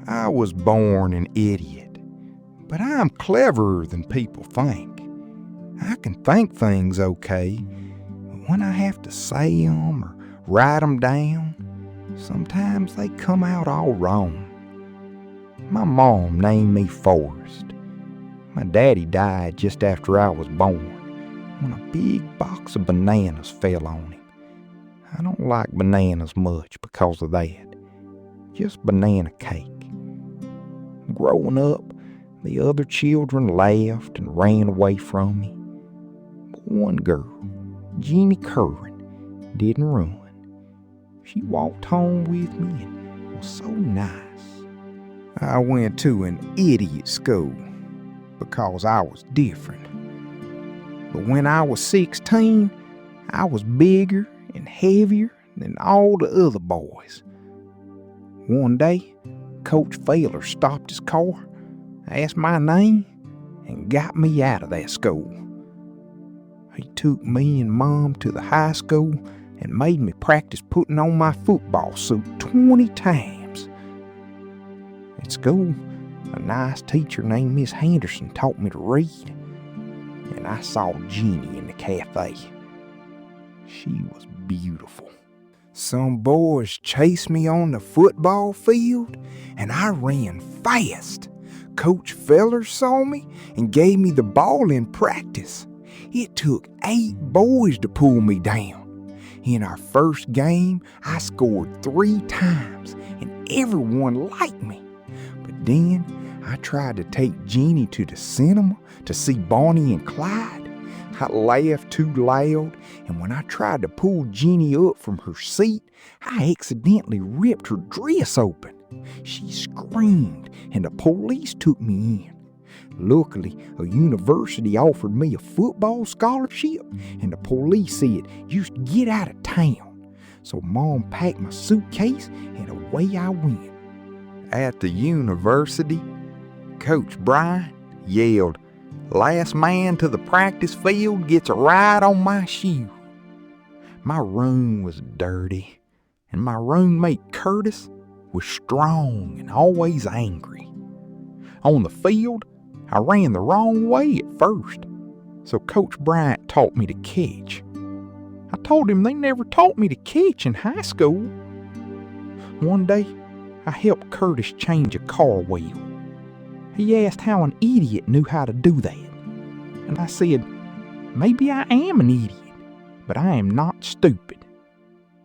I was born an idiot, but I'm cleverer than people think. I can think things okay, but when I have to say them or write them down, sometimes they come out all wrong. My mom named me Forrest. My daddy died just after I was born, when a big box of bananas fell on him. I don't like bananas much because of that. Just banana cake. Growing up, the other children laughed and ran away from me. But one girl, Jeannie Curran, didn't run. She walked home with me and was so nice. I went to an idiot school because I was different. But when I was 16, I was bigger and heavier than all the other boys. One day, Coach Failer stopped his car, asked my name, and got me out of that school. He took me and Mom to the high school and made me practice putting on my football suit 20 times. At school, a nice teacher named Miss Henderson taught me to read, and I saw Jeannie in the cafe. She was beautiful. Some boys chased me on the football field, and I ran fast. Coach Feller saw me and gave me the ball in practice. It took 8 boys to pull me down. In our first game, I scored 3 times, and everyone liked me. But then I tried to take Jeannie to the cinema to see Bonnie and Clyde. I laughed too loud, and when I tried to pull Jeannie up from her seat, I accidentally ripped her dress open. She screamed, and the police took me in. Luckily, a university offered me a football scholarship, and the police said, "Just get out of town." So Mom packed my suitcase, and away I went. At the university, Coach Bryant yelled, "Last man to the practice field gets a ride on my shoe." My room was dirty, and my roommate Curtis was strong and always angry. On the field, I ran the wrong way at first, so Coach Bryant taught me to catch. I told him they never taught me to catch in high school. One day, I helped Curtis change a car wheel. He asked how an idiot knew how to do that. And I said, "Maybe I am an idiot, but I am not stupid."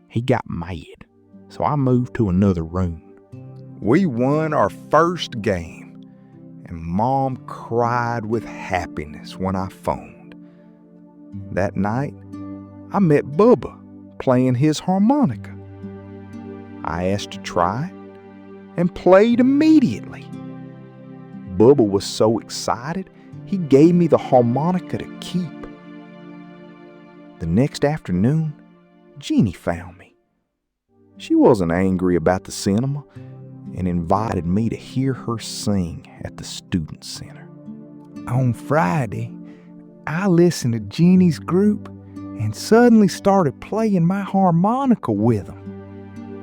He got mad, so I moved to another room. We won our first game, and Mom cried with happiness when I phoned. That night, I met Bubba playing his harmonica. I asked to try it and played immediately. Bubba was so excited, he gave me the harmonica to keep. The next afternoon, Jeannie found me. She wasn't angry about the cinema and invited me to hear her sing at the student center. On Friday, I listened to Jeannie's group and suddenly started playing my harmonica with them.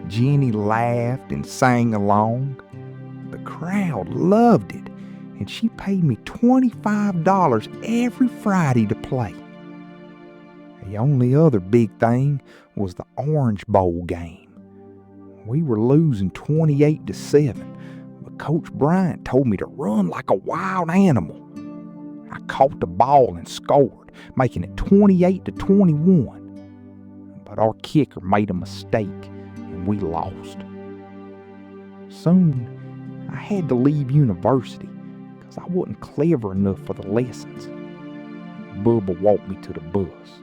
Jeannie laughed and sang along. The crowd loved it, and she paid me $25 every Friday to play. The only other big thing was the Orange Bowl game. We were losing 28-7, but Coach Bryant told me to run like a wild animal. I caught the ball and scored, making it 28-21. But our kicker made a mistake, and we lost. Soon, I had to leave university because I wasn't clever enough for the lessons. Bubba walked me to the bus.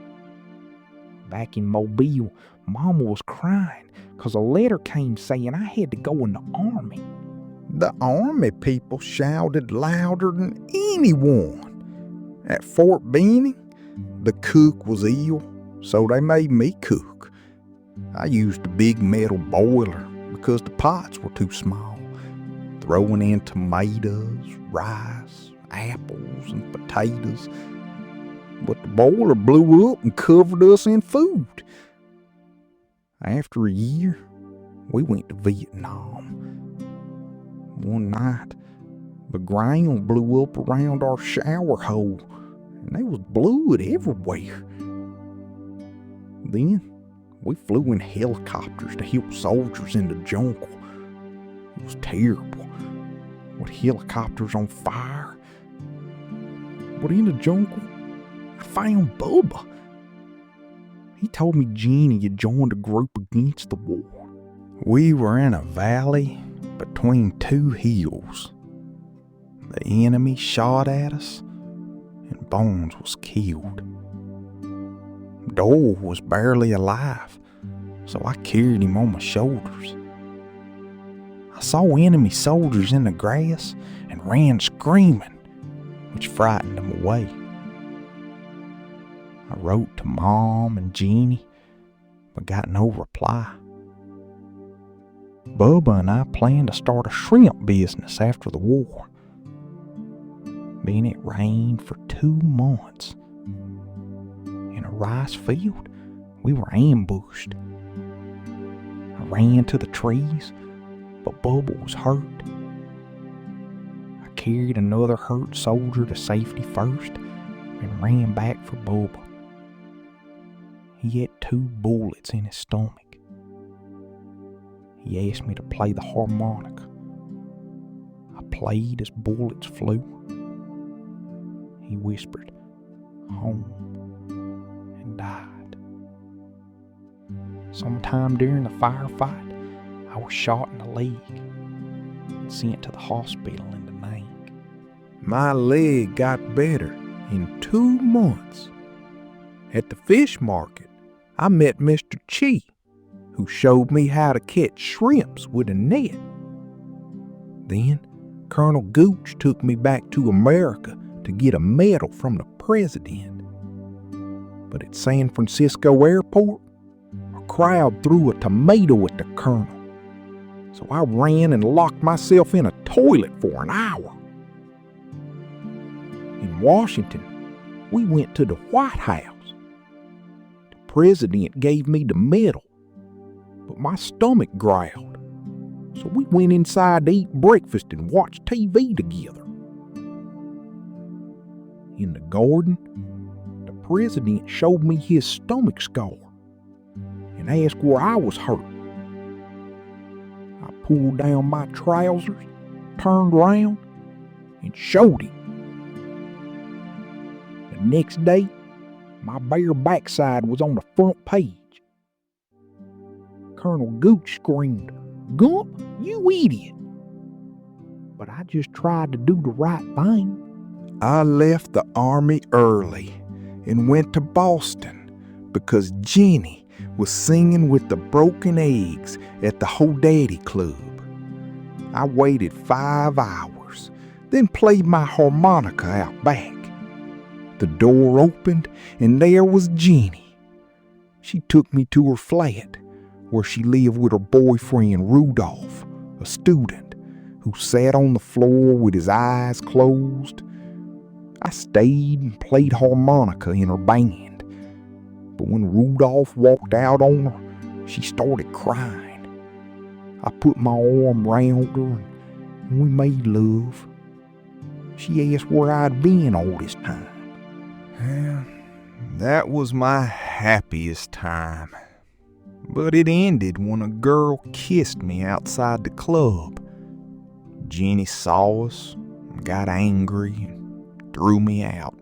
Back in Mobile, Mama was crying because a letter came saying I had to go in the Army. The Army people shouted louder than anyone. At Fort Benning, the cook was ill, so they made me cook. I used a big metal boiler because the pots were too small, throwing in tomatoes, rice, apples, and potatoes. But the boiler blew up and covered us in food. After a year, we went to Vietnam. One night, the ground blew up around our shower hole, and there was blood everywhere. Then we flew in helicopters to help soldiers in the jungle. It was terrible, with helicopters on fire. But in the jungle, I found Bubba. He told me Jenny had joined a group against the war. We were in a valley between two hills. The enemy shot at us, and Bones was killed. Dole was barely alive, so I carried him on my shoulders. I saw enemy soldiers in the grass and ran screaming, which frightened them away. I wrote to Mom and Jeannie, but got no reply. Bubba and I planned to start a shrimp business after the war. Then it rained for 2 months. In a rice field, we were ambushed. I ran to the trees, but Bubba was hurt. I carried another hurt soldier to safety first and ran back for Bubba. He had 2 bullets in his stomach. He asked me to play the harmonica. I played as bullets flew. He whispered, "Home," and died. Sometime during the firefight, I was shot in the leg and sent to the hospital in Da Nang. My leg got better in 2 months. At the fish market, I met Mr. Chi, who showed me how to catch shrimps with a net. Then Colonel Gooch took me back to America to get a medal from the president. But at San Francisco Airport, a crowd threw a tomato at the colonel. So I ran and locked myself in a toilet for an hour. In Washington, we went to the White House. The president gave me the medal, but my stomach growled. So we went inside to eat breakfast and watch TV together. In the garden, the president showed me his stomach scar and asked where I was hurt. I pulled down my trousers, turned around, and showed him. The next day, my bare backside was on the front page. Colonel Gooch screamed, "Gump, you idiot!" But I just tried to do the right thing. I left the army early and went to Boston because Jenny was singing with the Broken Eggs at the Hodaddy Club. I waited 5 hours, then played my harmonica out back. The door opened and there was Jenny. She took me to her flat, where she lived with her boyfriend Rudolph, a student, who sat on the floor with his eyes closed. I stayed and played harmonica in her band, but when Rudolph walked out on her, she started crying. I put my arm round her and we made love. She asked where I'd been all this time. Well, that was my happiest time. But it ended when a girl kissed me outside the club. Jenny saw us, got angry, and threw me out.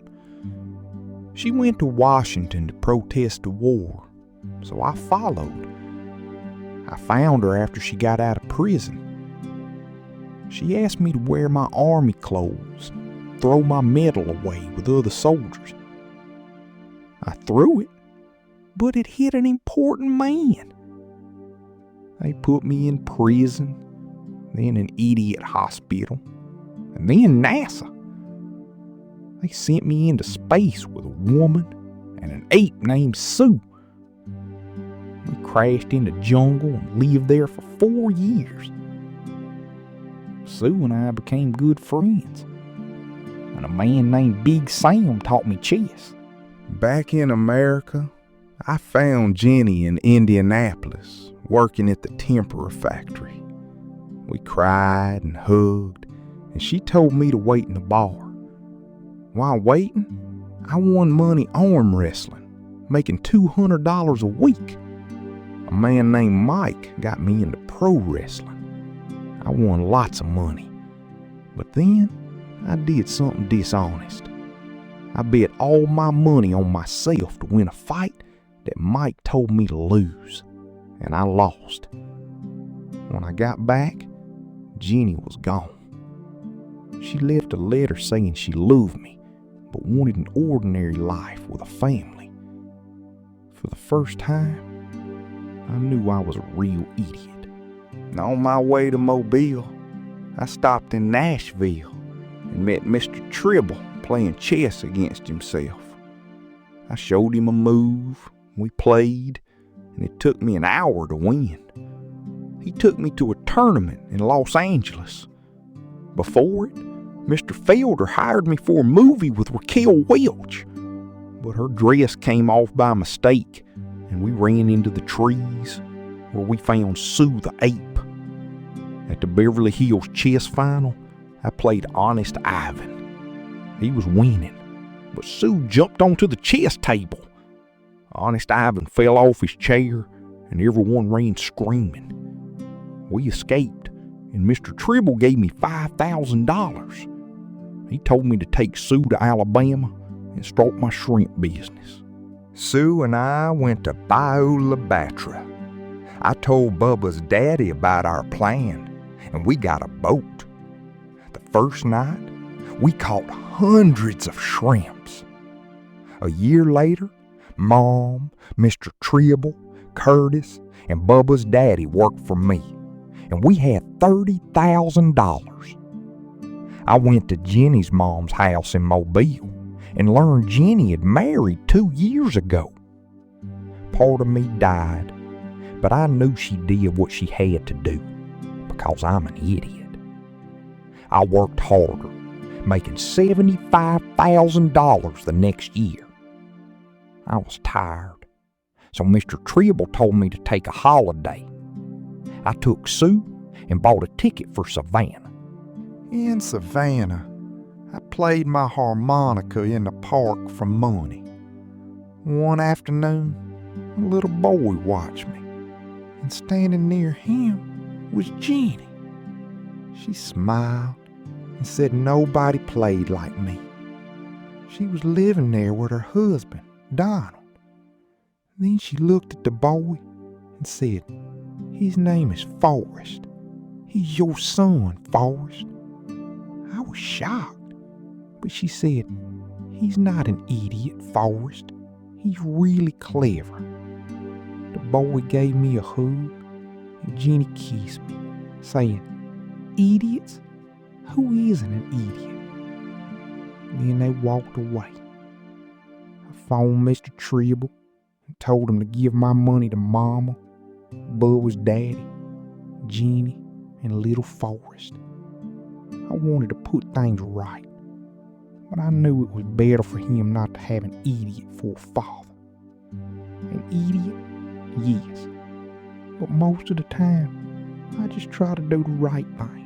She went to Washington to protest the war, so I followed. I found her after she got out of prison. She asked me to wear my army clothes, throw my medal away with other soldiers. I threw it, but it hit an important man. They put me in prison, then an idiot hospital, and then NASA. They sent me into space with a woman and an ape named Sue. We crashed in the jungle and lived there for 4 years. Sue and I became good friends, and a man named Big Sam taught me chess. Back in America, I found Jenny in Indianapolis, working at the Tempera factory. We cried and hugged, and she told me to wait in the bar. While waiting, I won money arm wrestling, making $200 a week. A man named Mike got me into pro wrestling. I won lots of money. But then I did something dishonest. I bet all my money on myself to win a fight that Mike told me to lose, and I lost. When I got back, Jenny was gone. She left a letter saying she loved me, but wanted an ordinary life with a family. For the first time, I knew I was a real idiot. And on my way to Mobile, I stopped in Nashville and met Mr. Tribble playing chess against himself. I showed him a move, we played, and it took me an hour to win. He took me to a tournament in Los Angeles. Before it, Mr. Felder hired me for a movie with Raquel Welch, but her dress came off by mistake, and we ran into the trees where we found Sue the ape. At the Beverly Hills chess final, I played Honest Ivan. He was winning, but Sue jumped onto the chess table. Honest Ivan fell off his chair, and everyone ran screaming. We escaped, and Mr. Tribble gave me $5,000. He told me to take Sue to Alabama and start my shrimp business. Sue and I went to Bayou La Batre. I told Bubba's daddy about our plan, and we got a boat. The first night, we caught hundreds of shrimps. A year later, Mom, Mr. Tribble, Curtis, and Bubba's daddy worked for me, and we had $30,000. I went to Jenny's mom's house in Mobile and learned Jenny had married 2 years ago. Part of me died, but I knew she did what she had to do because I'm an idiot. I worked harder, making $75,000 the next year. I was tired, so Mr. Tribble told me to take a holiday. I took Sue and bought a ticket for Savannah. In Savannah, I played my harmonica in the park for money. One afternoon, a little boy watched me, and standing near him was Jenny. She smiled and said nobody played like me. She was living there with her husband, Donald. Then she looked at the boy and said, "His name is Forrest. He's your son, Forrest." I was shocked, but she said, "He's not an idiot, Forrest. He's really clever." The boy gave me a hug, and Jenny kissed me, saying, "Idiots? Who isn't an idiot?" Then they walked away. I phoned Mr. Tribble and told him to give my money to Mama, Bubba's daddy, Jenny, and little Forrest. I wanted to put things right, but I knew it was better for him not to have an idiot for a father. An idiot? Yes. But most of the time, I just try to do the right thing.